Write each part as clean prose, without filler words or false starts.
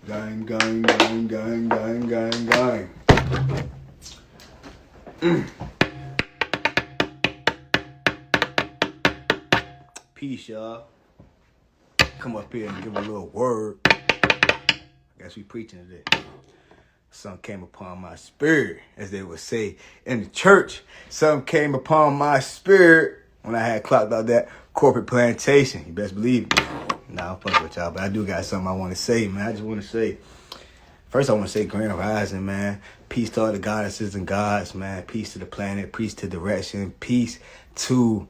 Gang, gang, gang, gang, gang, gang, gang. Peace, y'all. Come up here and give a little word. I guess we preaching today. Something came upon my spirit, as they would say in the church. Something came upon my spirit when I had clocked out that corporate plantation. You best believe it. Nah, I'm fucking with y'all, but I do got something I want to say, man. I just want to say, first I want to say grand rising, man. Peace to all the goddesses and gods, man. Peace to the planet. Peace to direction. Peace to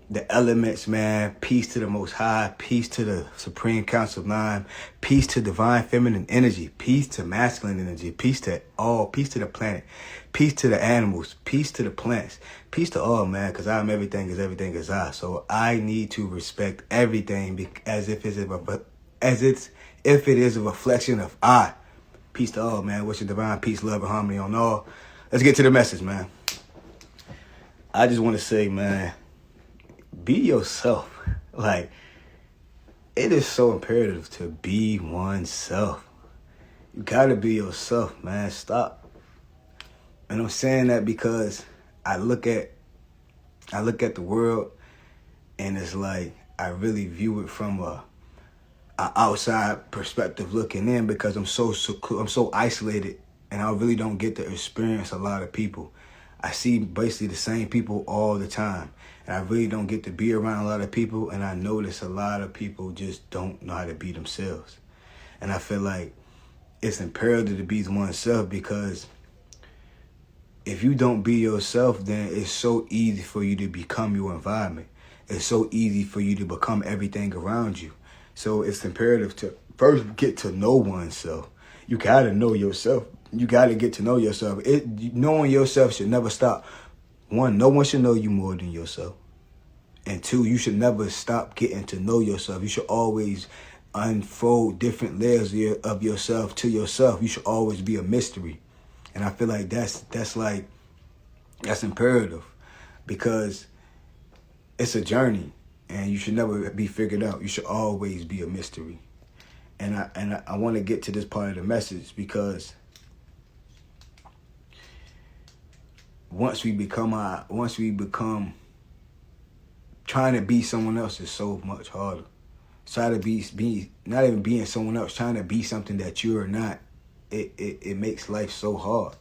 the elements, man. Peace to the Most High. Peace to the Supreme Council of Nine. Peace to divine feminine energy. Peace to masculine energy. Peace to all. Peace to the planet. Peace to the animals. Peace to the plants. Peace to all, man, because I am everything is I. So I need to respect everything as if it is a reflection of I. Peace to all, man. Wish you divine peace, love, and harmony on all. Let's get to the message, man. I just want to say, man, be yourself. Like, it is so imperative to be oneself. You gotta be yourself, man. Stop. And I'm saying that because I look at the world, and it's like I really view it from a outside perspective looking in, because I'm so isolated, and I really don't get to experience a lot of people. I see basically the same people all the time, and I really don't get to be around a lot of people, and I notice a lot of people just don't know how to be themselves. And I feel like it's imperative to be oneself, because if you don't be yourself, then it's so easy for you to become your environment. It's so easy for you to become everything around you. So it's imperative to first get to know oneself. You got to know yourself. You got to get to know yourself. Knowing yourself should never stop. One, no one should know you more than yourself. And two, you should never stop getting to know yourself. You should always unfold different layers of yourself to yourself. You should always be a mystery. And I feel like that's imperative, because it's a journey, and you should never be figured out. You should always be a mystery. And I want to get to this part of the message, because once we become trying to be someone else is so much harder. Try to be not even being someone else, trying to be something that you are not. It makes life so hard.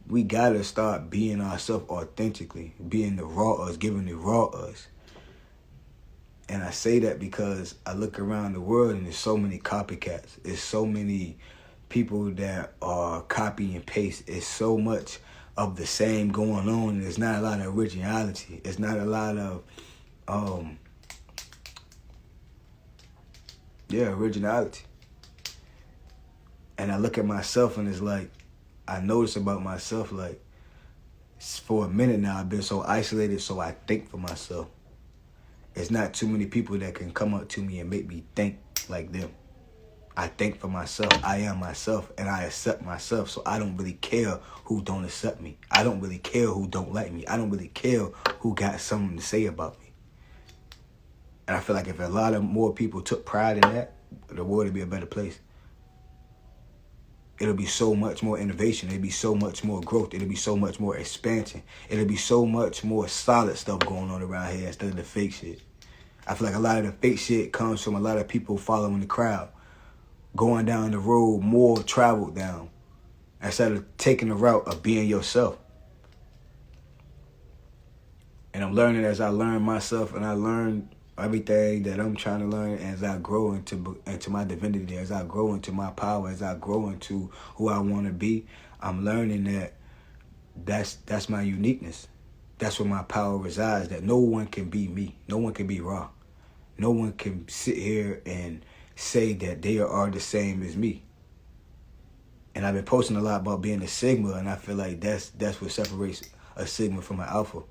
We gotta start being ourselves authentically, being the raw us, giving the raw us. And I say that because I look around the world, and there's so many copycats. There's so many people that are copy and paste. It's so much of the same going on, and there's not a lot of originality. It's not a lot of originality. And I look at myself, and it's like, I notice about myself, like, for a minute now, I've been so isolated, so I think for myself. It's not too many people that can come up to me and make me think like them. I think for myself. I am myself, and I accept myself, so I don't really care who don't accept me. I don't really care who don't like me. I don't really care who got something to say about me. And I feel like if a lot of more people took pride in that, the world would be a better place. It'll be so much more innovation. It'll be so much more growth. It'll be so much more expansion. It'll be so much more solid stuff going on around here instead of the fake shit. I feel like a lot of the fake shit comes from a lot of people following the crowd, going down the road more traveled down, instead of taking the route of being yourself. And I'm learning as I learn myself, and I learn everything that I'm trying to learn as I grow into my divinity, as I grow into my power, as I grow into who I want to be. I'm learning that that's my uniqueness. That's where my power resides, that no one can be me. No one can be raw. No one can sit here and say that they are the same as me. And I've been posting a lot about being a Sigma, and I feel like that's what separates a Sigma from an Alpha.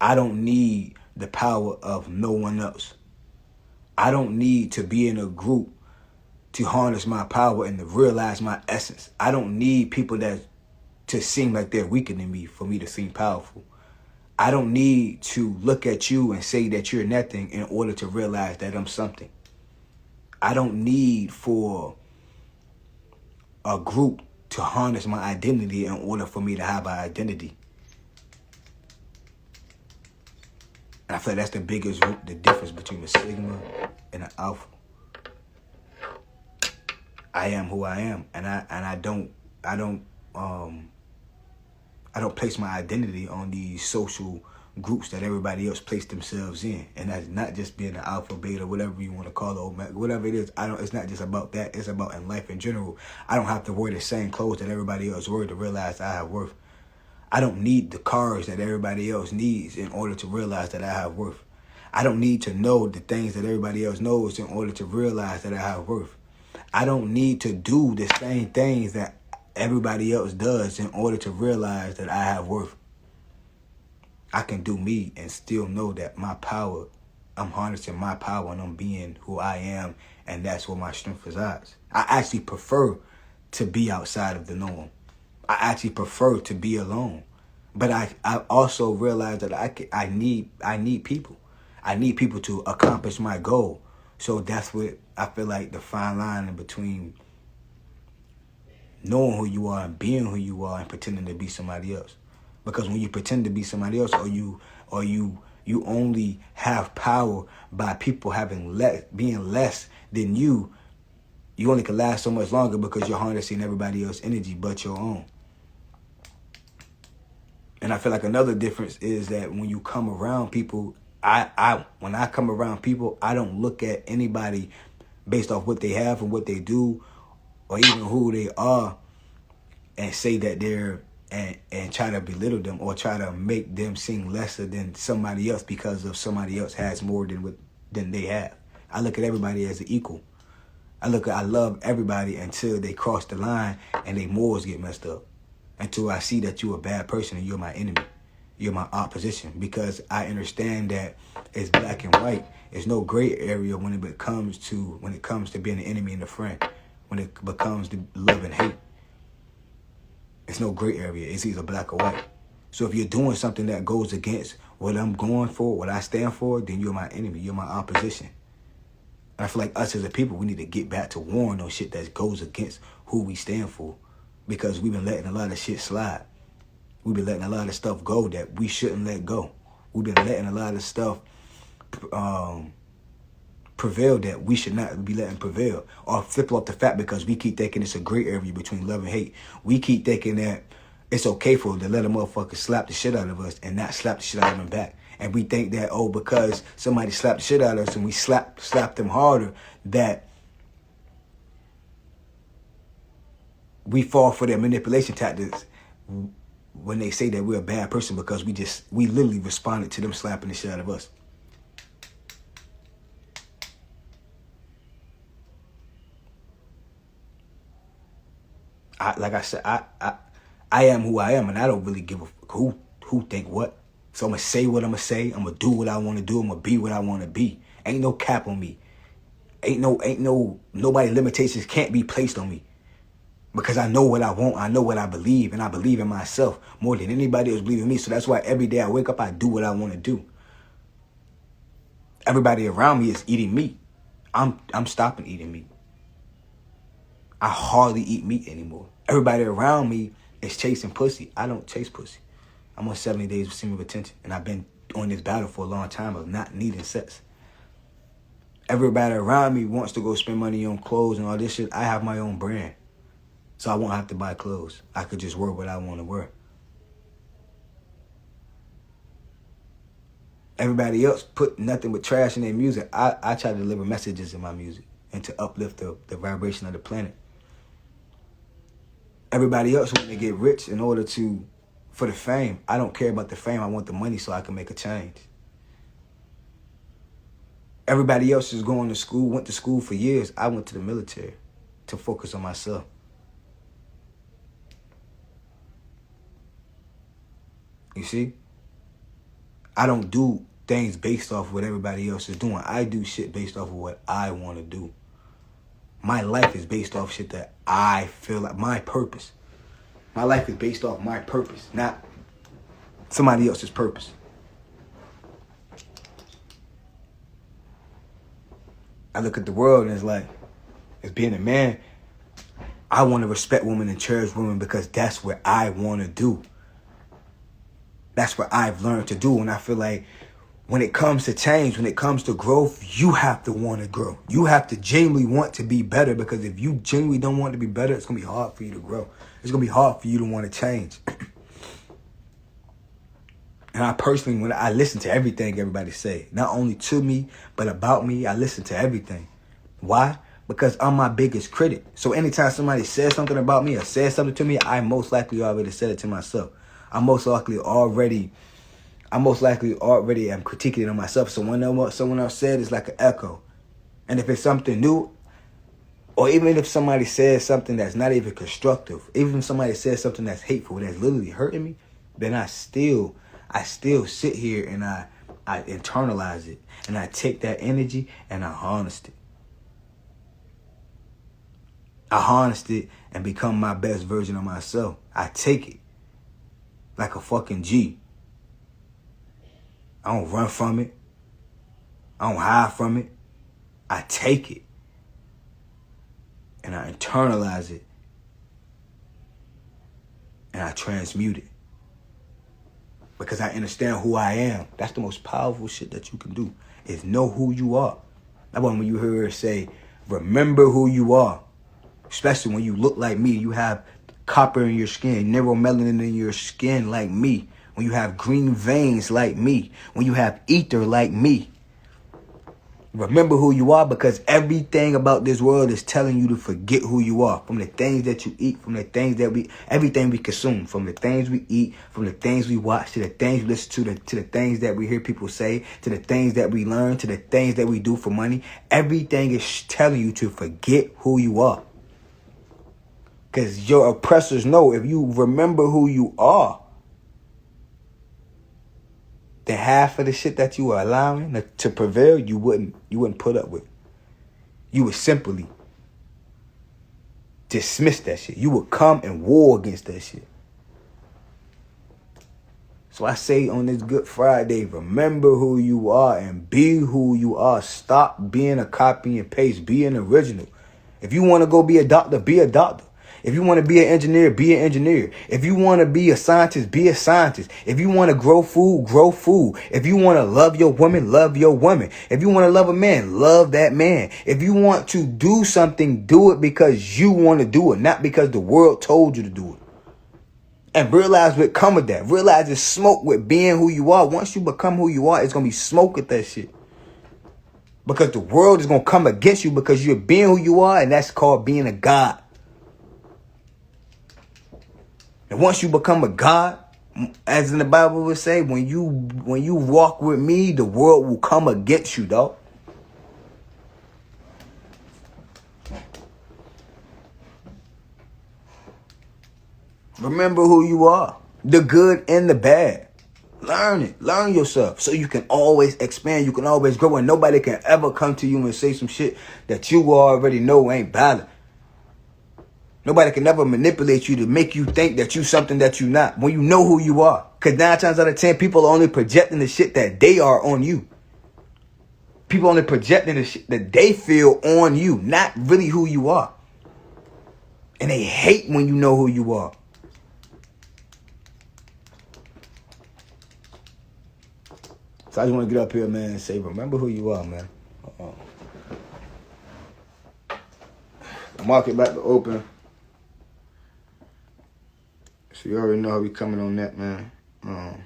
I don't need the power of no one else. I don't need to be in a group to harness my power and to realize my essence. I don't need people that to seem like they're weaker than me for me to seem powerful. I don't need to look at you and say that you're nothing in order to realize that I'm something. I don't need for a group to harness my identity in order for me to have an identity. And I feel like that's the difference between a sigma and an alpha. I am who I am, and I don't place my identity on these social groups that everybody else place themselves in. And that's not just being an alpha, beta, whatever you want to call it, omega, whatever it is. It's not just about that. It's about in life in general. I don't have to wear the same clothes that everybody else wears to realize I have worth. I don't need the cars that everybody else needs in order to realize that I have worth. I don't need to know the things that everybody else knows in order to realize that I have worth. I don't need to do the same things that everybody else does in order to realize that I have worth. I can do me and still know that my power, I'm harnessing my power and I'm being who I am, and that's where my strength resides. I actually prefer to be outside of the norm. I actually prefer to be alone. But I also realize that I need people. I need people to accomplish my goal. So that's what I feel like the fine line in between knowing who you are and being who you are and pretending to be somebody else. Because when you pretend to be somebody else, or you only have power by people being less than you only can last so much longer because you're harnessing everybody else's energy but your own. And I feel like another difference is that when you come around people, when I come around people, I don't look at anybody based off what they have and what they do, or even who they are, and say that they're and try to belittle them or try to make them seem lesser than somebody else because of somebody else has more than they have. I look at everybody as an equal. I love everybody until they cross the line and their morals get messed up. Until I see that you're a bad person and you're my enemy. You're my opposition. Because I understand that it's black and white. There's no gray area when it comes to being an enemy and a friend. When it becomes the love and hate. It's no gray area. It's either black or white. So if you're doing something that goes against what I'm going for, what I stand for, then you're my enemy. You're my opposition. And I feel like us as a people, we need to get back to warring on shit that goes against who we stand for. Because we've been letting a lot of shit slide. We've been letting a lot of stuff go that we shouldn't let go. We've been letting a lot of stuff prevail that we should not be letting prevail. Or flip off the fact because we keep thinking it's a gray area between love and hate. We keep thinking that it's okay for them to let a motherfucker slap the shit out of us and not slap the shit out of them back. And we think that, because somebody slapped the shit out of us and we slap them harder, that we fall for their manipulation tactics when they say that we're a bad person because we literally responded to them slapping the shit out of us. Like I said, I am who I am, and I don't really give a fuck who think what. So I'm gonna say what I'm gonna say. I'm gonna do what I want to do. I'm gonna be what I want to be. Ain't no cap on me. Nobody limitations can't be placed on me. Because I know what I want, I know what I believe, and I believe in myself more than anybody else believes in me. So that's why every day I wake up, I do what I want to do. Everybody around me is eating meat. I'm stopping eating meat. I hardly eat meat anymore. Everybody around me is chasing pussy. I don't chase pussy. I'm on 70 days of semen retention, and I've been on this battle for a long time of not needing sex. Everybody around me wants to go spend money on clothes and all this shit. I have my own brand. So I won't have to buy clothes. I could just wear what I want to wear. Everybody else put nothing but trash in their music. I try to deliver messages in my music and to uplift the vibration of the planet. Everybody else want to get rich in order for the fame. I don't care about the fame. I want the money so I can make a change. Everybody else is going to school, went to school for years. I went to the military to focus on myself. You see? I don't do things based off of what everybody else is doing. I do shit based off of what I want to do. My life is based off shit that I feel like my purpose. My life is based off my purpose, not somebody else's purpose. I look at the world and it's like, Because being a man, I want to respect women and cherish women because that's what I want to do. That's what I've learned to do. And I feel like when it comes to change, when it comes to growth, you have to want to grow. You have to genuinely want to be better, because if you genuinely don't want to be better, it's going to be hard for you to grow. It's going to be hard for you to want to change. And I personally, when I listen to everything everybody say, not only to me, but about me, I listen to everything. Why? Because I'm my biggest critic. So anytime somebody says something about me or says something to me, I most likely already said it to myself. I most likely already am critiquing it on myself. So when what someone else said, it's like an echo. And if it's something new, or even if somebody says something that's not even constructive, even if somebody says something that's hateful, that's literally hurting me, then I still sit here and I internalize it. And I take that energy and I harness it. I harnessed it and become my best version of myself. I take it like a fucking G. I don't run from it. I don't hide from it. I take it and I internalize it and I transmute it, because I understand who I am. That's the most powerful shit that you can do, is know who you are. That's why when you hear her say, remember who you are. Especially when you look like me, you have copper in your skin, neuromelanin in your skin like me. When you have green veins like me. When you have ether like me. Remember who you are, because everything about this world is telling you to forget who you are. From the things that you eat, from the things that everything we consume, from the things we eat, from the things we watch, to the things we listen to the things that we hear people say, to the things that we learn, to the things that we do for money. Everything is telling you to forget who you are. Because your oppressors know if you remember who you are, then half of the shit that you are allowing to prevail, you wouldn't put up with. You would simply dismiss that shit. You would come and war against that shit. So I say on this Good Friday, remember who you are and be who you are. Stop being a copy and paste. Be an original. If you want to go be a doctor, be a doctor. If you want to be an engineer, be an engineer. If you want to be a scientist, be a scientist. If you want to grow food, grow food. If you want to love your woman, love your woman. If you want to love a man, love that man. If you want to do something, do it because you want to do it, not because the world told you to do it. And realize what come with that. Realize it's smoke with being who you are. Once you become who you are, it's going to be smoke with that shit. Because the world is going to come against you because you're being who you are, and that's called being a god. And once you become a god, as in the Bible would say, when you walk with me, the world will come against you, dog. Remember who you are, the good and the bad. Learn it. Learn yourself so you can always expand. You can always grow, and nobody can ever come to you and say some shit that you already know ain't valid. Nobody can never manipulate you to make you think that you something that you not, when you know who you are. Because 9 times out of 10, people are only projecting the shit that they are on you. People only projecting the shit that they feel on you, not really who you are. And they hate when you know who you are. So I just want to get up here, man, and say, remember who you are, man. The market about to open. So you already know how we coming on that, man. My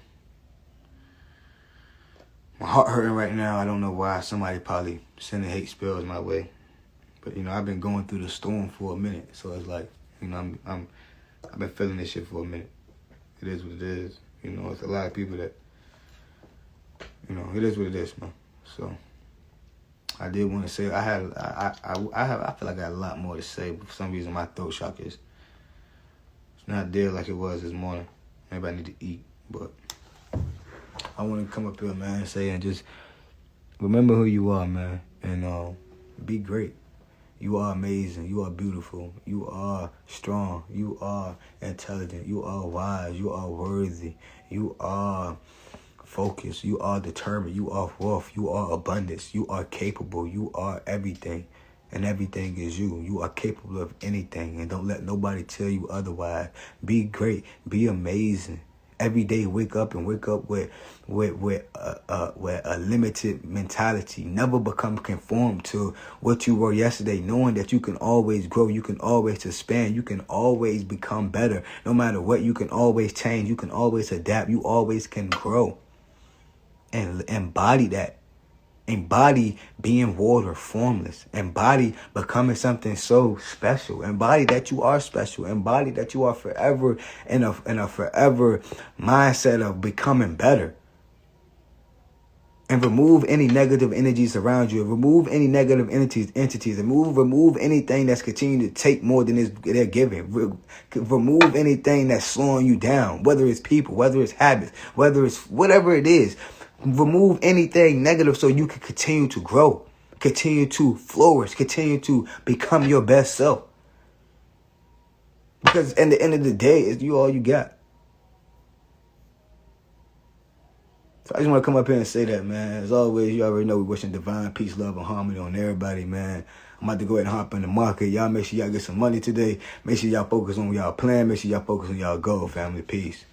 heart hurting right now. I don't know why. Somebody probably sending hate spells my way. But, I've been going through the storm for a minute. So it's like, I've been feeling this shit for a minute. It is what it is. It's a lot of people that, it is what it is, man. So I did want to say, I feel like I got a lot more to say, but for some reason my throat shock is not there like it was this morning. Maybe I need to eat, but I want to come up here, man, and say, and just remember who you are, man, and be great. You are amazing. You are beautiful. You are strong. You are intelligent. You are wise. You are worthy. You are focused. You are determined. You are wealth. You are abundance. You are capable. You are everything. and everything is you. You are capable of anything, and don't let nobody tell you otherwise. Be great. Be amazing. Every day, wake up with a limited mentality. Never become conformed to what you were yesterday, knowing that you can always grow, you can always expand, you can always become better. No matter what, you can always change, you can always adapt, you always can grow. And embody that. Embody being water, formless. Embody becoming something so special. Embody that you are special. Embody that you are forever in a forever mindset of becoming better. And remove any negative energies around you. Remove any negative entities. Remove anything that's continuing to take more than they're giving. Remove anything that's slowing you down. Whether it's people, whether it's habits, whether it's whatever it is. Remove anything negative so you can continue to grow, continue to flourish, continue to become your best self. Because at the end of the day, it's you all you got. So I just want to come up here and say that, man. As always, you already know we wishing divine peace, love, and harmony on everybody, man. I'm about to go ahead and hop in the market. Y'all make sure y'all get some money today. Make sure y'all focus on y'all plan. Make sure y'all focus on y'all goal, family. Peace.